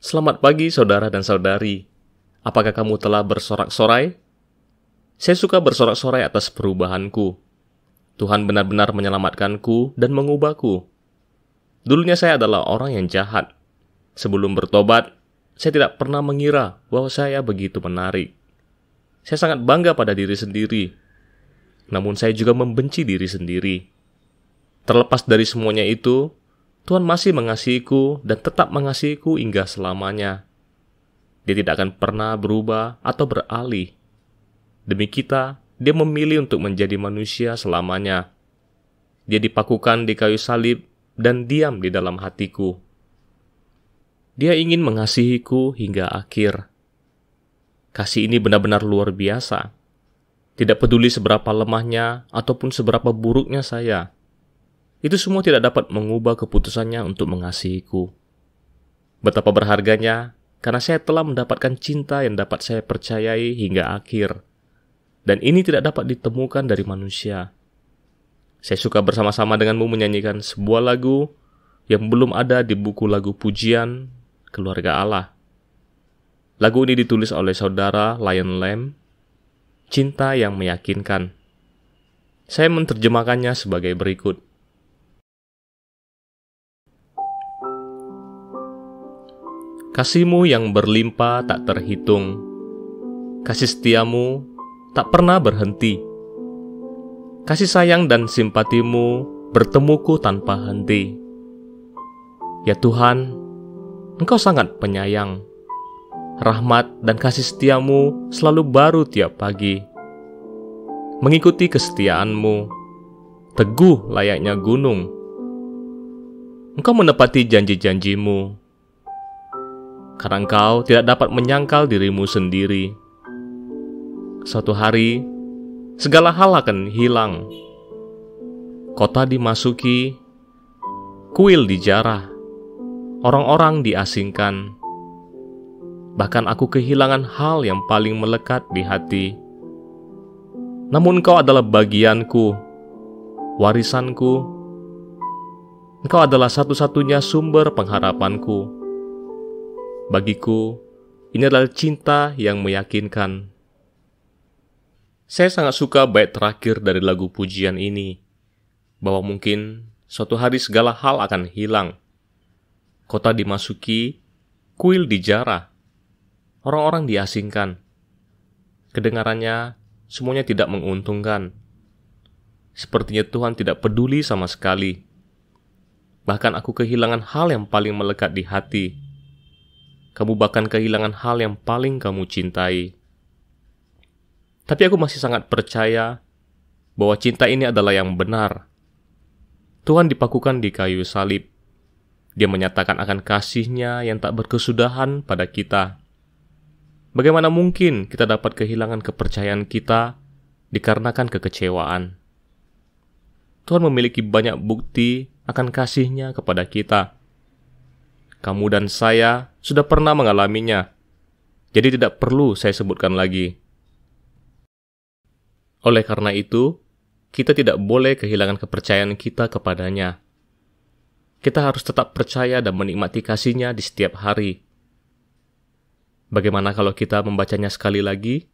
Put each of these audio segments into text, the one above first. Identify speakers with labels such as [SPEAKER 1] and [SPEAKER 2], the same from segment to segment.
[SPEAKER 1] Selamat pagi saudara dan saudari. Apakah kamu telah bersorak-sorai? Saya suka bersorak-sorai atas perubahanku. Tuhan benar-benar menyelamatkanku dan mengubahku. Dulunya saya adalah orang yang jahat. Sebelum bertobat, saya tidak pernah mengira bahwa saya begitu menarik. Saya sangat bangga pada diri sendiri. Namun saya juga membenci diri sendiri. Terlepas dari semuanya itu, Tuhan masih mengasihiku dan tetap mengasihiku hingga selamanya. Dia tidak akan pernah berubah atau beralih. Demi kita, Dia memilih untuk menjadi manusia selamanya. Dia dipakukan di kayu salib dan diam di dalam hatiku. Dia ingin mengasihiku hingga akhir. Kasih ini benar-benar luar biasa. Tidak peduli seberapa lemahnya ataupun seberapa buruknya saya. Itu semua tidak dapat mengubah keputusannya untuk mengasihiku. Betapa berharganya, karena saya telah mendapatkan cinta yang dapat saya percayai hingga akhir. Dan ini tidak dapat ditemukan dari manusia. Saya suka bersama-sama denganmu menyanyikan sebuah lagu yang belum ada di buku lagu pujian Keluarga Allah. Lagu ini ditulis oleh saudara Lion Lamb, Cinta yang Meyakinkan. Saya menerjemahkannya sebagai berikut. Kasih-Mu yang berlimpah tak terhitung, kasih setia-Mu tak pernah berhenti. Kasih sayang dan simpati-Mu bertemuku tanpa henti. Ya Tuhan, Engkau sangat penyayang. Rahmat dan kasih setia-Mu selalu baru tiap pagi. Mengikuti kesetiaan-Mu, teguh layaknya gunung. Engkau menepati janji-janji-Mu. Karena Engkau tidak dapat menyangkal dirimu sendiri. Suatu hari, segala hal akan hilang. Kota dimasuki, kuil dijarah, orang-orang diasingkan. Bahkan aku kehilangan hal yang paling melekat di hati. Namun Engkau adalah bagianku, warisanku. Engkau adalah satu-satunya sumber pengharapanku. Bagiku, ini adalah cinta yang meyakinkan. Saya sangat suka bait terakhir dari lagu pujian ini, bahwa mungkin suatu hari segala hal akan hilang. Kota dimasuki, kuil dijarah, orang-orang diasingkan. Kedengarannya, semuanya tidak menguntungkan. Sepertinya Tuhan tidak peduli sama sekali. Bahkan aku kehilangan hal yang paling melekat di hati. Kamu bahkan kehilangan hal yang paling kamu cintai. Tapi aku masih sangat percaya bahwa cinta ini adalah yang benar. Tuhan dipakukan di kayu salib. Dia menyatakan akan kasih-Nya yang tak berkesudahan pada kita. Bagaimana mungkin kita dapat kehilangan kepercayaan kita dikarenakan kekecewaan? Tuhan memiliki banyak bukti akan kasih-Nya kepada kita. Kamu dan saya sudah pernah mengalaminya, jadi tidak perlu saya sebutkan lagi. Oleh karena itu, kita tidak boleh kehilangan kepercayaan kita kepadanya. Kita harus tetap percaya dan menikmati kasih-Nya di setiap hari. Bagaimana kalau kita membacanya sekali lagi?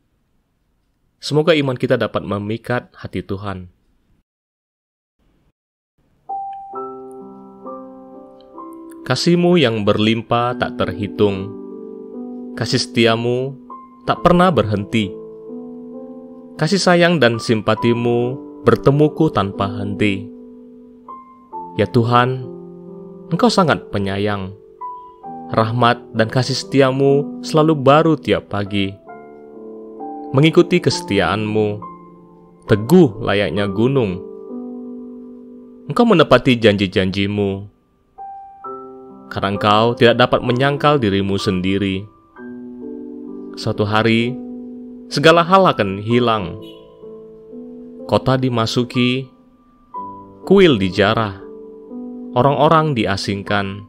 [SPEAKER 1] Semoga iman kita dapat memikat hati Tuhan. Kasih-Mu yang berlimpah tak terhitung, kasih setia-Mu tak pernah berhenti. Kasih sayang dan simpati-Mu bertemuku tanpa henti. Ya Tuhan, Engkau sangat penyayang. Rahmat dan kasih setia-Mu selalu baru tiap pagi. Mengikuti kesetiaan-Mu, teguh layaknya gunung. Engkau menepati janji-janji-Mu. Karena Engkau tidak dapat menyangkal dirimu sendiri. Suatu hari, segala hal akan hilang. Kota dimasuki, kuil dijarah, orang-orang diasingkan.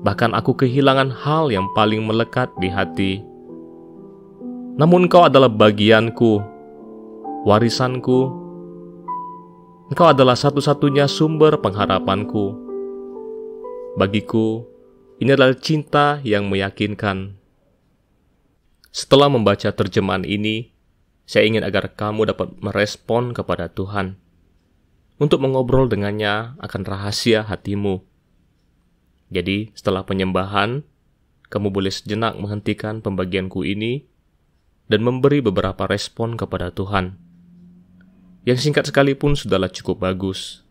[SPEAKER 1] Bahkan aku kehilangan hal yang paling melekat di hati. Namun Engkau adalah bagianku, warisanku. Engkau adalah satu-satunya sumber pengharapanku. Bagiku, Ini adalah cinta yang meyakinkan. Setelah membaca terjemahan ini, saya ingin agar kamu dapat merespon kepada Tuhan untuk mengobrol dengannya akan rahasia hatimu. Jadi, setelah penyembahan, kamu boleh sejenak menghentikan pembagianku ini dan memberi beberapa respon kepada Tuhan. Yang singkat sekalipun sudahlah cukup bagus,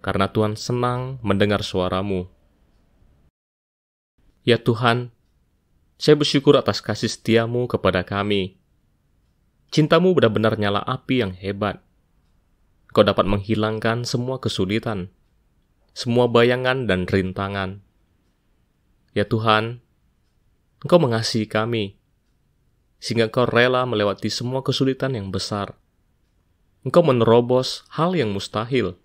[SPEAKER 1] karena Tuhan senang mendengar suaramu. Ya Tuhan, saya bersyukur atas kasih setiamu kepada kami. Cintamu benar-benar nyala api yang hebat. Kau dapat menghilangkan semua kesulitan, semua bayangan dan rintangan. Ya Tuhan, Engkau mengasihi kami, sehingga Engkau rela melewati semua kesulitan yang besar. Engkau menerobos hal yang mustahil.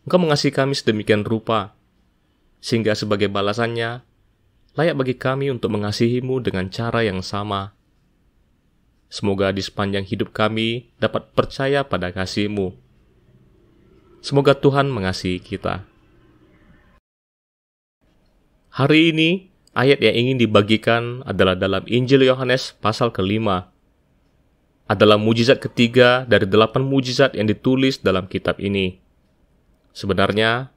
[SPEAKER 1] Engkau mengasihi kami sedemikian rupa, sehingga sebagai balasannya, layak bagi kami untuk mengasihimu dengan cara yang sama. Semoga di sepanjang hidup kami dapat percaya pada kasih-Mu. Semoga Tuhan mengasihi kita. Hari ini, ayat yang ingin dibagikan adalah dalam Injil Yohanes pasal ke-5. Adalah mujizat ketiga dari 8 mujizat yang ditulis dalam kitab ini. Sebenarnya,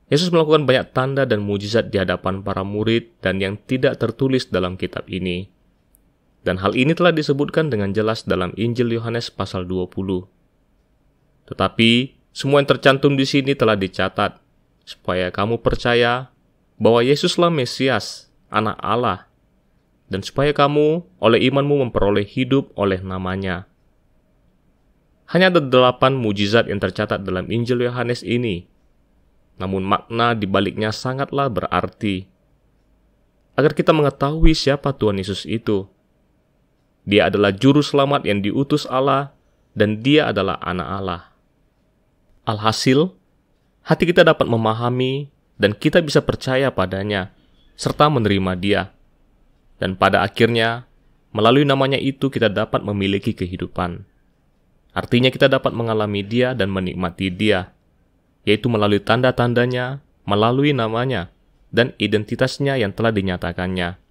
[SPEAKER 1] Yesus melakukan banyak tanda dan mujizat di hadapan para murid dan yang tidak tertulis dalam kitab ini. Dan hal ini telah disebutkan dengan jelas dalam Injil Yohanes pasal 20. Tetapi, semua yang tercantum di sini telah dicatat, supaya kamu percaya bahwa Yesuslah Mesias, Anak Allah, dan supaya kamu oleh imanmu memperoleh hidup oleh namanya. Hanya ada 8 mujizat yang tercatat dalam Injil Yohanes ini, namun makna di baliknya sangatlah berarti. Agar kita mengetahui siapa Tuhan Yesus itu. Dia adalah juru selamat yang diutus Allah, dan dia adalah anak Allah. Alhasil, hati kita dapat memahami dan kita bisa percaya padanya, serta menerima dia. Dan pada akhirnya, melalui namanya itu kita dapat memiliki kehidupan. Artinya kita dapat mengalami dia dan menikmati dia, yaitu melalui tanda-tandanya, melalui namanya, dan identitasnya yang telah dinyatakannya.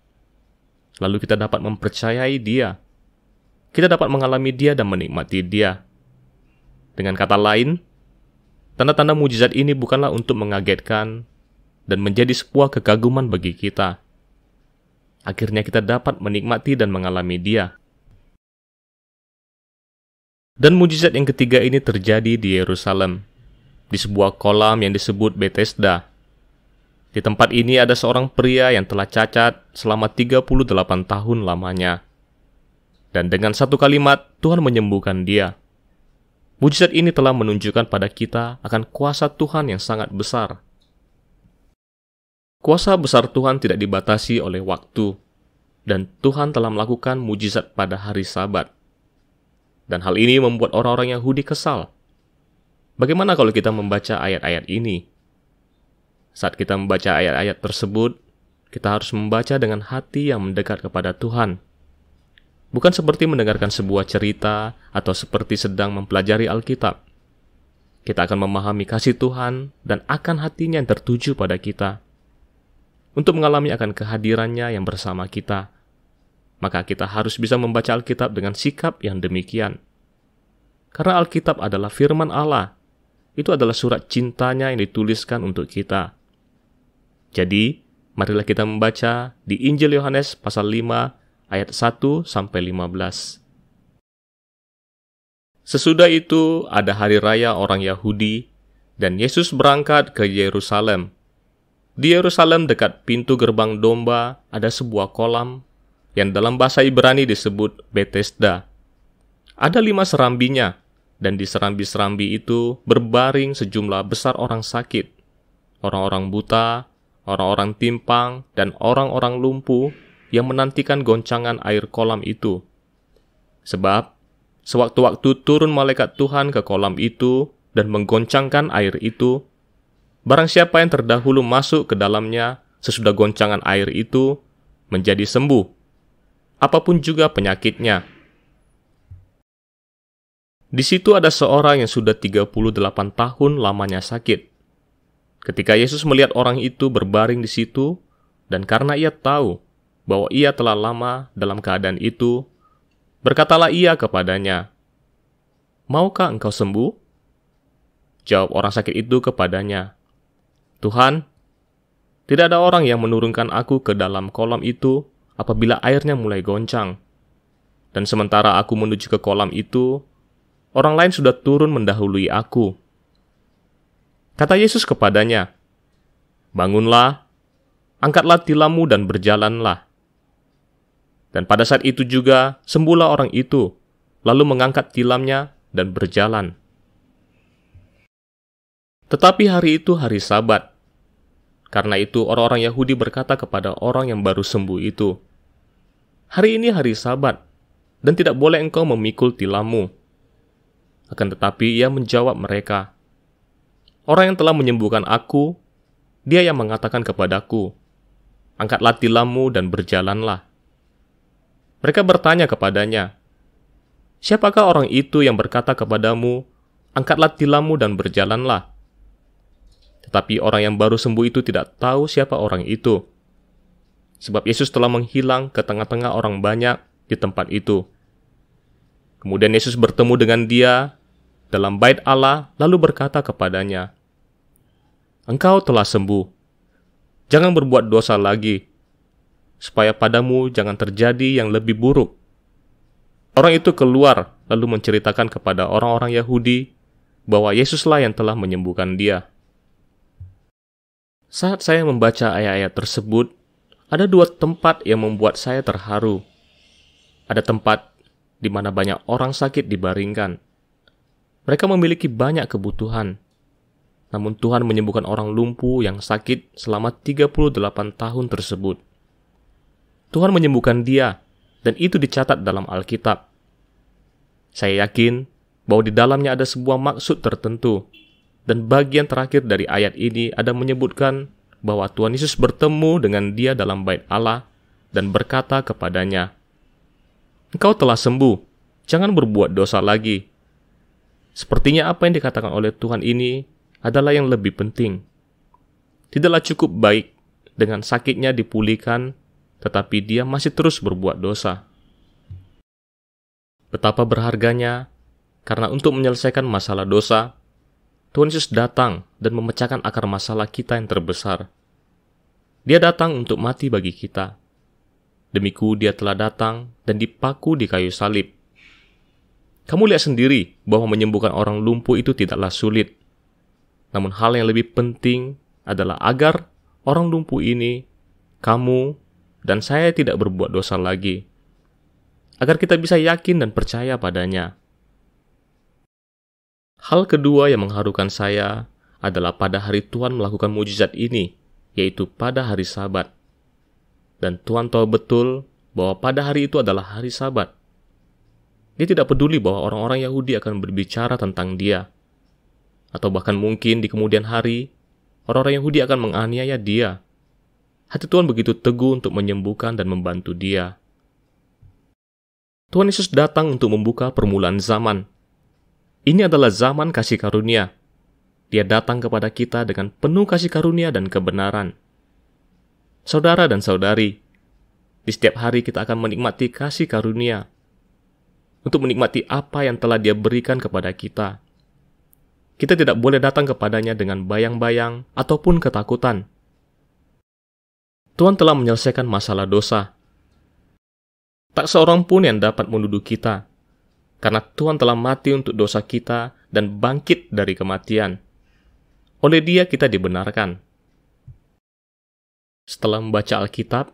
[SPEAKER 1] Lalu kita dapat mempercayai dia. Kita dapat mengalami dia dan menikmati dia. Dengan kata lain, tanda-tanda mujizat ini bukanlah untuk mengagetkan dan menjadi sebuah kekaguman bagi kita. Akhirnya kita dapat menikmati dan mengalami dia. Dan mujizat yang ketiga ini terjadi di Yerusalem, di sebuah kolam yang disebut Bethesda. Di tempat ini ada seorang pria yang telah cacat selama 38 tahun lamanya. Dan dengan satu kalimat, Tuhan menyembuhkan dia. Mujizat ini telah menunjukkan pada kita akan kuasa Tuhan yang sangat besar. Kuasa besar Tuhan tidak dibatasi oleh waktu, dan Tuhan telah melakukan mujizat pada hari Sabat. Dan hal ini membuat orang-orang Yahudi kesal. Bagaimana kalau kita membaca ayat-ayat ini? Saat kita membaca ayat-ayat tersebut, kita harus membaca dengan hati yang mendekat kepada Tuhan. Bukan seperti mendengarkan sebuah cerita atau seperti sedang mempelajari Alkitab. Kita akan memahami kasih Tuhan dan akan hatinya yang tertuju pada kita. Untuk mengalami akan kehadirannya yang bersama kita, maka kita harus bisa membaca Alkitab dengan sikap yang demikian. Karena Alkitab adalah firman Allah. Itu adalah surat cintanya yang dituliskan untuk kita. Jadi, marilah kita membaca di Injil Yohanes pasal 5 ayat 1-15. Sesudah itu ada hari raya orang Yahudi, dan Yesus berangkat ke Yerusalem. Di Yerusalem dekat pintu gerbang domba ada sebuah kolam yang dalam bahasa Ibrani disebut Bethesda. Ada 5 serambinya, dan di serambi-serambi itu berbaring sejumlah besar orang sakit, orang-orang buta, orang-orang timpang, dan orang-orang lumpuh yang menantikan goncangan air kolam itu. Sebab, sewaktu-waktu turun malaikat Tuhan ke kolam itu dan menggoncangkan air itu, barang siapa yang terdahulu masuk ke dalamnya sesudah goncangan air itu menjadi sembuh, apapun juga penyakitnya. Di situ ada seorang yang sudah 38 tahun lamanya sakit. Ketika Yesus melihat orang itu berbaring di situ, dan karena ia tahu bahwa ia telah lama dalam keadaan itu, berkatalah ia kepadanya, "Maukah engkau sembuh?" Jawab orang sakit itu kepadanya, "Tuhan, tidak ada orang yang menurunkan aku ke dalam kolam itu apabila airnya mulai goncang. Dan sementara aku menuju ke kolam itu, orang lain sudah turun mendahului aku." Kata Yesus kepadanya, "Bangunlah, angkatlah tilammu dan berjalanlah." Dan pada saat itu juga sembuhlah orang itu, lalu mengangkat tilamnya dan berjalan. Tetapi hari itu hari Sabat. Karena itu orang-orang Yahudi berkata kepada orang yang baru sembuh itu, "Hari ini hari Sabat, dan tidak boleh engkau memikul tilammu." Akan tetapi ia menjawab mereka, "Orang yang telah menyembuhkan aku, dia yang mengatakan kepadaku, 'Angkatlah tilammu dan berjalanlah.'" Mereka bertanya kepadanya, "Siapakah orang itu yang berkata kepadamu, 'Angkatlah tilammu dan berjalanlah'?" Tetapi orang yang baru sembuh itu tidak tahu siapa orang itu, sebab Yesus telah menghilang ke tengah-tengah orang banyak di tempat itu. Kemudian Yesus bertemu dengan dia dalam bait Allah, lalu berkata kepadanya, "Engkau telah sembuh. Jangan berbuat dosa lagi, supaya padamu jangan terjadi yang lebih buruk." Orang itu keluar lalu menceritakan kepada orang-orang Yahudi bahwa Yesuslah yang telah menyembuhkan dia. Saat saya membaca ayat-ayat tersebut, ada dua tempat yang membuat saya terharu. Ada tempat di mana banyak orang sakit dibaringkan. Mereka memiliki banyak kebutuhan. Namun Tuhan menyembuhkan orang lumpuh yang sakit selama 38 tahun tersebut. Tuhan menyembuhkan dia, dan itu dicatat dalam Alkitab. Saya yakin bahwa di dalamnya ada sebuah maksud tertentu. Dan bagian terakhir dari ayat ini ada menyebutkan bahwa Tuhan Yesus bertemu dengan dia dalam bait Allah dan berkata kepadanya, "Engkau telah sembuh, jangan berbuat dosa lagi." Sepertinya apa yang dikatakan oleh Tuhan ini adalah yang lebih penting. Tidaklah cukup baik dengan sakitnya dipulihkan, tetapi dia masih terus berbuat dosa. Betapa berharganya, karena untuk menyelesaikan masalah dosa, Tuhan Yesus datang dan memecahkan akar masalah kita yang terbesar. Dia datang untuk mati bagi kita. Demiku dia telah datang dan dipaku di kayu salib. Kamu lihat sendiri bahwa menyembuhkan orang lumpuh itu tidaklah sulit. Namun hal yang lebih penting adalah agar orang lumpuh ini, kamu, dan saya tidak berbuat dosa lagi. Agar kita bisa yakin dan percaya padanya. Hal kedua yang mengharukan saya adalah pada hari Tuhan melakukan mujizat ini, yaitu pada hari Sabat. Dan Tuhan tahu betul bahwa pada hari itu adalah hari Sabat. Dia tidak peduli bahwa orang-orang Yahudi akan berbicara tentang dia. Atau bahkan mungkin di kemudian hari, orang-orang Yahudi akan menganiaya dia. Hati Tuhan begitu teguh untuk menyembuhkan dan membantu dia. Tuhan Yesus datang untuk membuka permulaan zaman. Ini adalah zaman kasih karunia. Dia datang kepada kita dengan penuh kasih karunia dan kebenaran. Saudara dan saudari, di setiap hari kita akan menikmati kasih karunia. Untuk menikmati apa yang telah Dia berikan kepada kita. Kita tidak boleh datang kepadanya dengan bayang-bayang ataupun ketakutan. Tuhan telah menyelesaikan masalah dosa. Tak seorang pun yang dapat menuduh kita, karena Tuhan telah mati untuk dosa kita dan bangkit dari kematian. Oleh Dia kita dibenarkan. Setelah membaca Alkitab,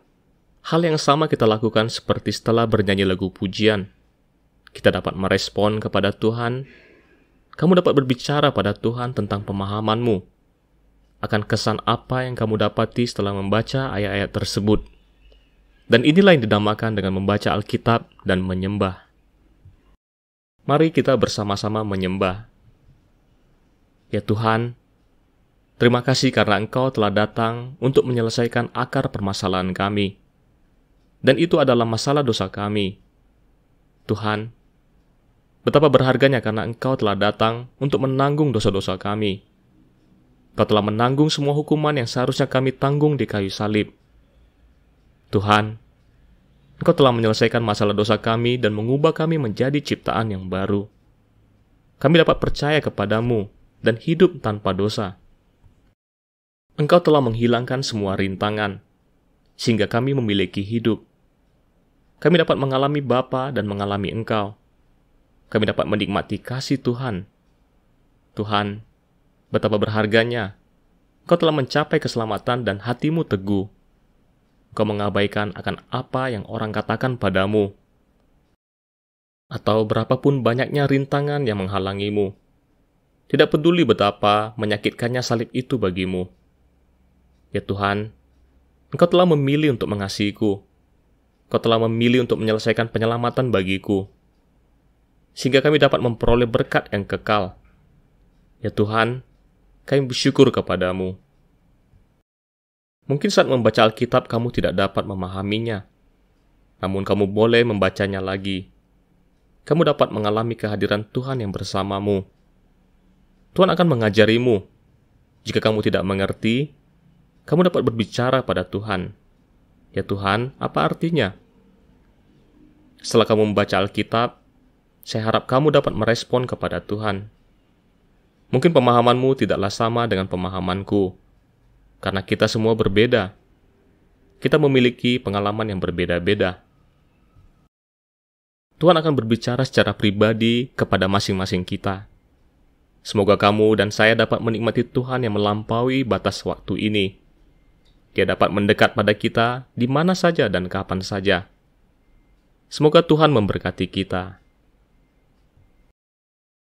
[SPEAKER 1] hal yang sama kita lakukan seperti setelah bernyanyi lagu pujian. Kita dapat merespon kepada Tuhan. Kamu dapat berbicara pada Tuhan tentang pemahamanmu, akan kesan apa yang kamu dapati setelah membaca ayat-ayat tersebut. Dan inilah yang dinamakan dengan membaca Alkitab dan menyembah. Mari kita bersama-sama menyembah. Ya Tuhan, terima kasih karena Engkau telah datang untuk menyelesaikan akar permasalahan kami. Dan itu adalah masalah dosa kami. Tuhan, betapa berharganya karena Engkau telah datang untuk menanggung dosa-dosa kami. Kau telah menanggung semua hukuman yang seharusnya kami tanggung di kayu salib. Tuhan, Engkau telah menyelesaikan masalah dosa kami dan mengubah kami menjadi ciptaan yang baru. Kami dapat percaya kepadamu dan hidup tanpa dosa. Engkau telah menghilangkan semua rintangan, sehingga kami memiliki hidup. Kami dapat mengalami Bapa dan mengalami Engkau. Kami dapat menikmati kasih Tuhan. Tuhan, betapa berharganya Engkau telah mencapai keselamatan dan hatimu teguh. Engkau mengabaikan akan apa yang orang katakan padamu. Atau berapapun banyaknya rintangan yang menghalangimu. Tidak peduli betapa menyakitkannya salib itu bagimu. Ya Tuhan, Engkau telah memilih untuk mengasihiku. Engkau telah memilih untuk menyelesaikan penyelamatan bagiku. Sehingga kami dapat memperoleh berkat yang kekal. Ya Tuhan, kami bersyukur kepadamu. Mungkin saat membaca Alkitab kamu tidak dapat memahaminya. Namun kamu boleh membacanya lagi. Kamu dapat mengalami kehadiran Tuhan yang bersamamu. Tuhan akan mengajarimu. Jika kamu tidak mengerti, kamu dapat berbicara pada Tuhan. Ya Tuhan, apa artinya? Setelah kamu membaca Alkitab, saya harap kamu dapat merespon kepada Tuhan. Mungkin pemahamanmu tidaklah sama dengan pemahamanku, karena kita semua berbeda. Kita memiliki pengalaman yang berbeda-beda. Tuhan akan berbicara secara pribadi kepada masing-masing kita. Semoga kamu dan saya dapat menikmati Tuhan yang melampaui batas waktu ini. Dia dapat mendekat pada kita di mana saja dan kapan saja. Semoga Tuhan memberkati kita.